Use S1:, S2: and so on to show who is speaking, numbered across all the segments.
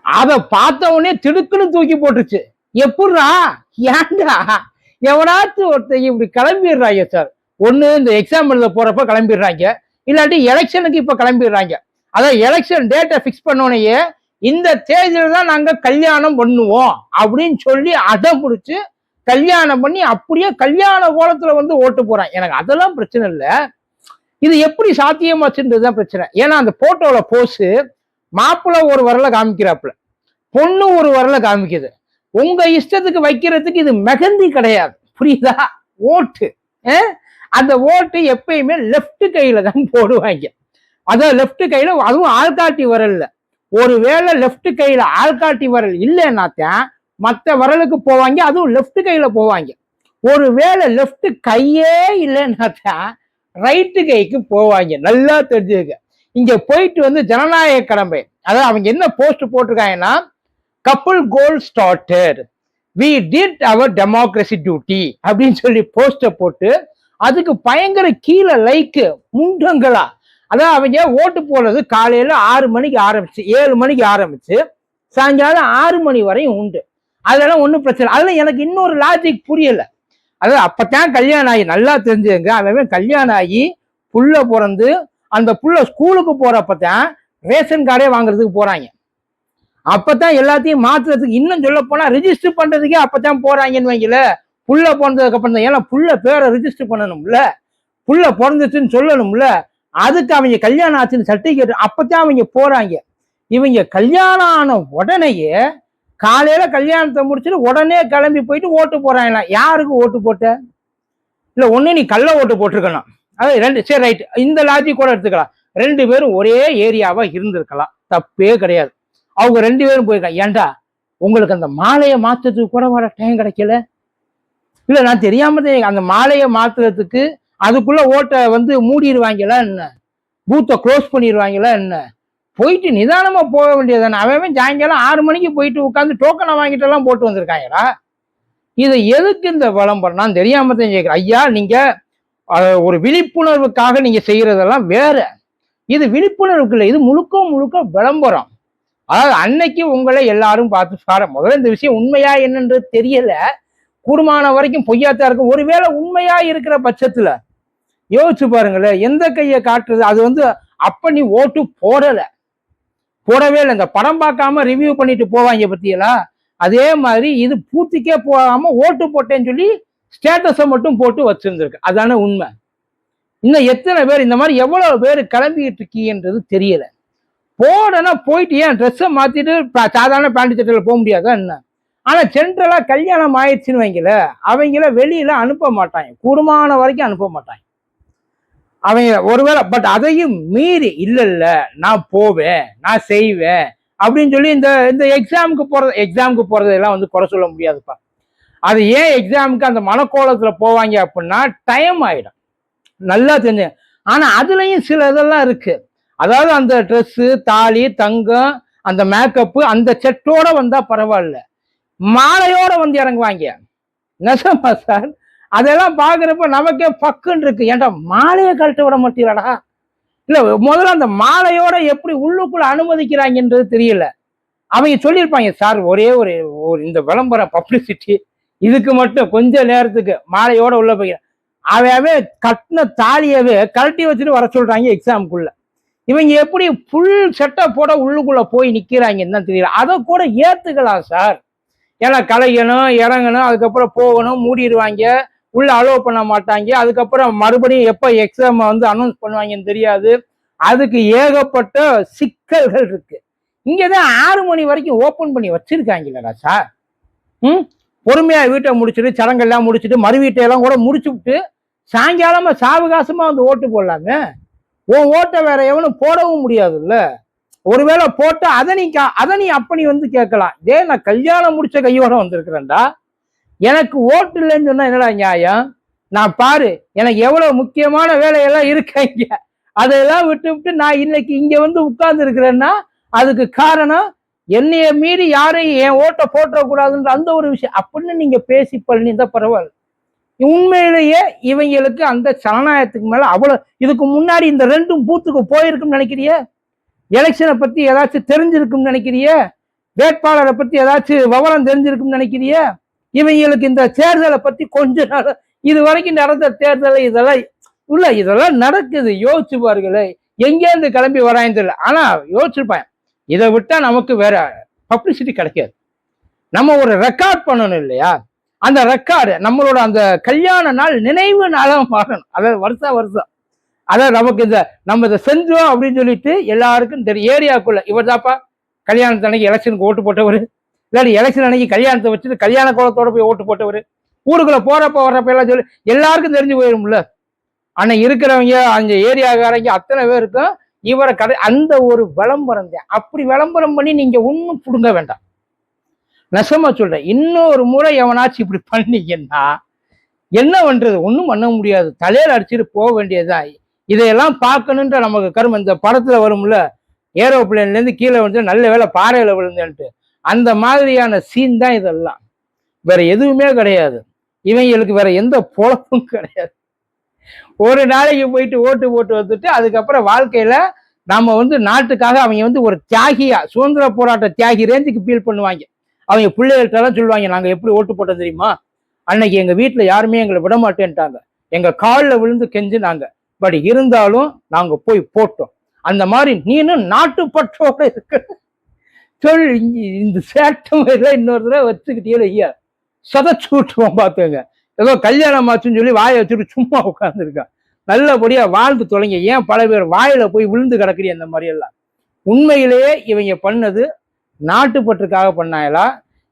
S1: அதை பார்த்த உடனே திடுக்குன்னு தூக்கி போட்டுச்சு. எப்படிரா, ஏன்டா எவனாச்சும் ஒருத்தர் இப்படி கிளம்பிடுறாங்க சார். ஒண்ணு இந்த எக்ஸாம் எழுத போறப்ப கிளம்பிடுறாங்க, இல்லாட்டி எலெக்ஷனுக்கு இப்ப கிளம்பிடுறாங்க. அதான் எலெக்ஷன் டேட்டை பிக்ஸ் பண்ணோனையே இந்த தேதியில தான் நாங்க கல்யாணம் பண்ணுவோம் அப்படின்னு சொல்லி அடம் பிடிச்சு கல்யாணம் பண்ணி அப்படியே கல்யாண கோலத்துல வந்து ஓட்டு போறான். எனக்கு அதெல்லாம் பிரச்சனை இல்லை, இது எப்படி சாத்தியமாச்சுன்றதுதான் பிரச்சனை. ஏன்னா அந்த போட்டோல போஸ் மாப்பிள்ள ஒரு வரல காமிக்கிறாப்புல, பொண்ணு ஒரு வரல காமிக்குது. உங்க இஷ்டத்துக்கு வைக்கிறதுக்கு இது மெகந்தி கிடையாது, புரியுதா? ஓட்டு, அந்த ஓட்டு எப்பயுமே லெப்ட் கையில தான் போடுவாங்க. அதான் லெப்ட் கையில, அதுவும் ஆள்காட்டி வரல. ஒருவேளை லெப்ட் கையில ஆள்காட்டி வரல் இல்லைன்னாத்தான் மற்ற வரலுக்கு போவாங்க, அதுவும் லெப்ட் கையில போவாங்க. ஒருவேளை லெப்ட் கையே இல்லைன்னாத்தான் ரைட்டு கைக்கு போவாங்க. நல்லா தெரிஞ்சுக்க. இங்க போயிட்டு வந்து ஜனநாயக கடமை, அதாவது அவங்க என்ன போஸ்ட் போட்டிருக்காங்கன்னா, couple goal started, we did our democracy duty அப்படின்னு சொல்லி போஸ்ட போட்டு அதுக்கு பயங்கர கீழே லைக்கு முண்டங்களா. அதான் அவங்க ஓட்டு போடுறது காலையில 6 மணிக்கு ஆரம்பிச்சு 7 மணிக்கு ஆரம்பிச்சு சாயங்காலம் 6 மணி வரையும் உண்டு. அதெல்லாம் ஒன்றும் பிரச்சனை. அதெல்லாம் எனக்கு இன்னொரு லாஜிக் புரியல. அதாவது அப்பத்தான் கல்யாணம் ஆகி, நல்லா தெரிஞ்சுங்க, அவன் கல்யாணம் ஆகி புள்ள பிறந்து அந்த புள்ள ஸ்கூலுக்கு போறப்பதான் ரேஷன் கார்டே வாங்குறதுக்கு போறாங்க. அப்பதான் எல்லாத்தையும் மாத்துறதுக்கு, இன்னும் சொல்ல போனா ரிஜிஸ்டர் பண்றதுக்கே அப்பதான் போறாங்கன்னு வைங்கல. புள்ள பிறந்ததுக்கு அப்புறம் தான். ஏன்னா புள்ள பேரை ரிஜிஸ்டர் பண்ணணும்ல, புள்ள பிறந்துச்சுன்னு சொல்லணும்ல, அதுக்கு அவங்க கல்யாணம் ஆச்சுன்னு சர்டிபிகேட் அப்பதான் அவங்க போறாங்க. இவங்க கல்யாணம் ஆன உடனேயே காலையில கல்யாணத்தை முடிச்சுட்டு உடனே கிளம்பி போயிட்டு ஓட்டு போறாங்க. யாருக்கு ஓட்டு போட்ட? இல்ல ஒண்ணு நீ கள்ள ஓட்டு போட்டிருக்கலாம், அது ரெண்டு, சரி ரைட், இந்த லாஜிக் கூட எடுத்துக்கலாம். 2 பேரும் ஒரே ஏரியாவா இருந்திருக்கலாம், தப்பே கிடையாது. அவங்க 2 பேரும் போயிருக்காங்க. ஏன்டா உங்களுக்கு அந்த மாலையை மாத்துறதுக்கு கூட வர டைம் கிடைக்கல? இல்ல நான் தெரியாம அந்த மாலையை மாத்துறதுக்கு அதுக்குள்ள ஓட்டை வந்து மூடிடுவாங்களா என்ன, பூத்தை க்ளோஸ் பண்ணிடுவாங்களா என்ன? போயிட்டு நிதானமா போக வேண்டியதானே. அவன் சாயங்காலம் 6 மணிக்கு போயிட்டு உட்காந்து டோக்கனை வாங்கிட்டு எல்லாம் போட்டு வந்திருக்காங்களா? இதை எதுக்கு இந்த விளம்பரம் நான் தெரியாம தான் கேட்கிறேன். ஐயா, நீங்க ஒரு விழிப்புணர்வுக்காக நீங்க செய்யறதெல்லாம் வேற, இது விழிப்புணர்வுக்கு இல்லை, இது முழுக்க முழுக்க விளம்பரம். அதாவது அன்னைக்கு உங்களை எல்லாரும் பார்த்து சார, முதல்ல இந்த விஷயம் உண்மையா என்னன்றது தெரியல, கூடுமான வரைக்கும் பொய்யாத்தான் இருக்கும். ஒருவேளை உண்மையா இருக்கிற பட்சத்துல யோசிச்சு பாருங்களேன், எந்த கையை காட்டுறது? அது வந்து அப்ப நீ ஓட்டு போடவே இல்லை, இந்த படம் பார்க்காம ரிவ்யூ பண்ணிட்டு போவாங்க பத்தியெல்லாம். அதே மாதிரி இது பூர்த்திக்கே போகாம ஓட்டு போட்டேன்னு சொல்லி ஸ்டேட்டஸை மட்டும் போட்டு வச்சிருந்திருக்கு. அதான உண்மை. இன்னும் எத்தனை பேர் இந்த மாதிரி எவ்வளவு பேர் கிளம்பிட்டு இருக்கீங்கன்றது தெரியல. போடனா போயிட்டு ஏன் ட்ரெஸ்ஸை மாத்திட்டு சாதாரண பேண்ட் சட்டையில போக முடியாதா என்ன? ஆனா சென்ட்ரலா கல்யாணம் ஆயிடுச்சுன்னு வைங்கல, அவங்கள வெளியில அனுப்ப மாட்டாங்க, கூடுமான வரைக்கும் அனுப்ப மாட்டாங்க அவங்க. ஒருவேளை பட் அதையும் மீறி இல்ல நான் போவேன், நான் செய்வேன் அப்படின்னு சொல்லி இந்த எக்ஸாமுக்கு போறதெல்லாம் வந்து குறை சொல்ல முடியாதுப்பா. அது ஏன் எக்ஸாமுக்கு அந்த மனக்கோலத்துல போவாங்க அப்படின்னா டைம் ஆயிடும், நல்லா தெரிஞ்சு. ஆனா அதுலயும் சில இதெல்லாம் இருக்கு. அதாவது அந்த ட்ரெஸ்ஸு, தாலி, தங்கம், அந்த மேக்கப்பு, அந்த செட்டோட வந்தா பரவாயில்ல, மாலையோட வந்து இறங்குவாங்க. நெசமா சார், அதெல்லாம் பாக்குறப்ப நமக்கே பக்குன்னு இருக்கு. ஏன்டா மாலையை கழட்ட விட மாட்டீங்களா? இல்ல முதல்ல அந்த மாலையோட எப்படி உள்ளுக்குள்ள அனுமதிக்கிறாங்கன்றது தெரியல. அவங்க சொல்லியிருப்பாங்க, சார் ஒரே ஒரு இந்த விளம்பரம் பப்ளிசிட்டி, இதுக்கு மட்டும் கொஞ்ச நேரத்துக்கு மாலையோட உள்ள போய் அவையாவே கட்டின தாலியவே கழட்டி வச்சுட்டு வர சொல்றாங்க எக்ஸாமுக்குள்ள. இவங்க எப்படி ஃபுல் செட்டப் போட உள்ளுக்குள்ள போய் நிக்கிறாங்கன்னு தான் தெரியல. அதை கூட ஏத்துக்கலாம் சார், ஏன்னா கலையணும், இறங்கணும், அதுக்கப்புறம் போகணும், மூடிடுவாங்க, உள்ள அலோவ் பண்ண மாட்டாங்க. அதுக்கப்புறம் மறுபடியும் எப்ப எக்ஸாம் வந்து அனௌன்ஸ் பண்ணுவாங்கன்னு தெரியாது. அதுக்கு ஏகப்பட்ட சிக்கல்கள் இருக்கு. இங்கதான் 6 மணி வரைக்கும் ஓபன் பண்ணி வச்சிருக்காங்களா சார்? பொறுமையா வீட்டை முடிச்சுட்டு சடங்கெல்லாம் முடிச்சுட்டு மறு வீட்டையெல்லாம் கூட முடிச்சு விட்டு சாயங்காலமா சாவகாசமா வந்து ஓட்டு போடலாமே. உன் ஓட்டை வேற எவனும் போடவும் முடியாது இல்ல. ஒருவேளை போட்டு அதை நீ அப்ப வந்து கேட்கலாம், இதே நான் கல்யாணம் முடிச்ச கையோட வந்திருக்கிறேன்டா, எனக்கு ஓட்டு இல்லைன்னு சொன்னா என்னடா நியாயம்? நான் பாரு, எனக்கு எவ்வளவு முக்கியமான வேலையெல்லாம் இருக்காங்க, அதெல்லாம் விட்டு நான் இன்னைக்கு இங்க வந்து உட்கார்ந்து இருக்கிறேன்னா அதுக்கு காரணம் என்னைய மீறி யாரையும் என் ஓட்டை போட்டக்கூடாதுன்ற அந்த ஒரு விஷயம் அப்படின்னு நீங்க பேசி பண்ணியிருந்தா பரவாயில்ல. உண்மையிலேயே இவங்களுக்கு அந்த ஜனநாயகத்துக்கு மேல அவ்வளவு, இதுக்கு முன்னாடி இந்த 2 பூத்துக்கு போயிருக்குன்னு நினைக்கிறிய? எலெக்ஷனை பத்தி ஏதாச்சும் தெரிஞ்சிருக்குன்னு நினைக்கிறிய? வேட்பாளரை பத்தி ஏதாச்சும் விவரம் தெரிஞ்சிருக்கும்னு நினைக்கிறியா? இவங்களுக்கு இந்த தேர்தலை பத்தி கொஞ்ச நாள் இது வரைக்கும் நடந்த தேர்தலை இதெல்லாம் நடக்குது. யோசிச்சு பாருங்களே, எங்கேருந்து கிளம்பி வரான்னு தெரியல. ஆனா யோசிச்சுப்பேன், இதை விட்டா நமக்கு வேற பப்ளிசிட்டி கிடைக்காது. நம்ம ஒரு ரெக்கார்ட் பண்ணணும் இல்லையா? அந்த ரெக்கார்டு நம்மளோட அந்த கல்யாண நாள் நினைவு நாளாக மாறணும். அதாவது வருஷம் அதாவது நமக்கு நம்ம இதை செஞ்சோம் அப்படின்னு சொல்லிட்டு எல்லாருக்கும் தெரியும். ஏரியாக்குள்ள இவர் தாப்பா கல்யாணத்து அன்னைக்கு எலெக்ஷனுக்கு ஓட்டு போட்டவர், இல்லாட்டி எலெக்ஷன் அன்னைக்கு கல்யாணத்தை வச்சுட்டு கல்யாண கோலத்தோட போய் ஓட்டு போட்டவர், ஊருக்குள்ள போறப்ப வர்றப்ப எல்லாம் சொல்லி எல்லாருக்கும் தெரிஞ்சு போயிரும்ல. ஆனா இருக்கிறவங்க அந்த ஏரியாக்காரங்க அத்தனை பேருக்கும் இவரை அந்த ஒரு விளம்பரம் தான். அப்படி விளம்பரம் பண்ணி நீங்க ஒன்றும் புடுங்க வேண்டாம். நெசமா சொல்றேன். இன்னொரு முறை எவனாச்சும் இப்படி பண்ணீங்கன்னா என்ன பண்றது? ஒன்றும் பண்ண முடியாது. தலையில அடிச்சுட்டு போக வேண்டியதுதான். இதையெல்லாம் பார்க்கணுன்ற நமக்கு கருமம். இந்த படத்துல வரும்ல, ஏரோப்ளேன்ல இருந்து கீழே வந்து நல்ல வேலை பாறையில விழுந்தேன்ட்டு, அந்த மாதிரியான சீன் தான் இதெல்லாம். வேற எதுவுமே கிடையாது. இவங்களுக்கு வேற எந்த பொழப்பும் கிடையாது. ஒரு நாளைக்கு போயிட்டு ஓட்டு போட்டு வந்துட்டு அதுக்கப்புறம் வாழ்க்கையில நாம வந்து நாட்டுக்காக அவங்க வந்து ஒரு தியாகியா, சுதந்திர போராட்ட தியாகி ரேஞ்சுக்கு ஃபீல் பண்ணுவாங்க. அவங்க பிள்ளைகள்கிட்ட சொல்லுவாங்க, நாங்க எப்படி ஓட்டு போட்டோம் தெரியுமா? அன்னைக்கு எங்க வீட்டுல யாருமே எங்களை விட மாட்டேன்ட்டாங்க, எங்க காலில் விழுந்து கெஞ்சினாங்க, பட் இருந்தாலும் நாங்க போய் போட்டோம். அந்த மாதிரி நீனும் நாட்டுப்பற்றோட இருக்க சொல். இந்த சேட்டை மாதிரிலாம் இன்னொரு தடவை வச்சுக்கிட்டே ஐயா சதச்சு விட்டுருவோம் பார்த்துங்க. ஏதோ கல்யாணம் ஆச்சுன்னு சொல்லி வாயை வச்சுட்டு சும்மா உட்காந்துருக்கான். நல்லபடியா வாழ்ந்து தொலைங்க. ஏன் பல பேர் வாயில போய் விழுந்து கிடக்குறீங்க? அந்த மாதிரி எல்லாம் உண்மையிலேயே இவங்க பண்ணது நாட்டுப்பற்றுக்காக பண்ணாயலா,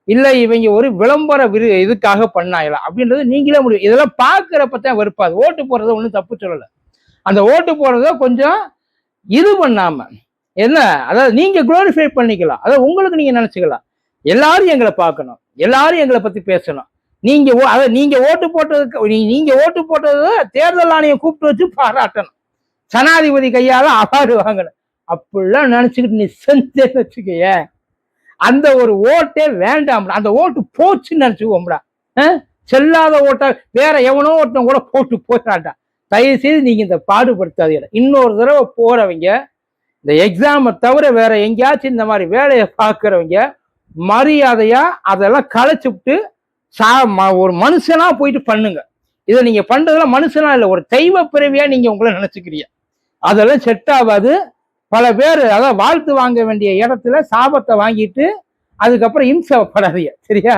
S1: இல்ல இவங்க ஒரு விளம்பர இதுக்காக பண்ணாயலா அப்படின்றது நீங்களே முடியும். இதெல்லாம் பார்க்கறப்பதான் வெறுப்பாது. ஓட்டு போடுறத ஒன்றும் தப்பு சொல்லலை. அந்த ஓட்டு போடுறத கொஞ்சம் இது பண்ணாம என்ன, அதாவது நீங்க குளோரிஃபை பண்ணிக்கலாம், அதாவது உங்களுக்கு நீங்க நினைச்சுக்கலாம். எல்லாரும் எங்களை பார்க்கணும், எல்லாரும் எங்களை பத்தி பேசணும். நீங்க ஓட்டு போட்டதுக்கு நீங்க ஓட்டு போட்டது தேர்தல் ஆணையம் கூப்பிட்டு வச்சு பாராட்டணும், ஜனாதிபதி கையால அவார்டு வாங்கணும். அப்படிலாம் நினைச்சுக்கிட்டு நீ செஞ்சேன்னு வச்சுக்கைய, அந்த ஒரு ஓட்டே வேண்டாம். அந்த ஓட்டு போச்சுன்னு நினைச்சுக்கோம்டா. செல்லாத ஓட்டா வேற எவனோ ஒருத்தன் கூட போட்டு போயிடாட்டா. தயவு செய்து நீங்க இந்த பாடுபடுத்தாதீங்க. இன்னொரு தடவை போறவங்க இந்த எக்ஸாமை தவிர வேற எங்கேயாச்சும் இந்த மாதிரி வேலையை பார்க்கறவங்க மரியாதையா அதெல்லாம் களைச்சுட்டு ஒரு மனுஷனா போயிட்டு பண்ணுங்க. இதை நீங்க பண்றதுல மனுஷனா இல்லை, ஒரு தெய்வ பிறவியா நீங்க உங்களை நினைச்சுக்கிறீங்க. அதெல்லாம் செட் ஆகாது. பல பேர் அதான் வாழ்த்து வாங்க வேண்டிய இடத்துல சாபத்தை வாங்கிட்டு அதுக்கப்புறம் இம்சப்படாதீங்க, சரியா?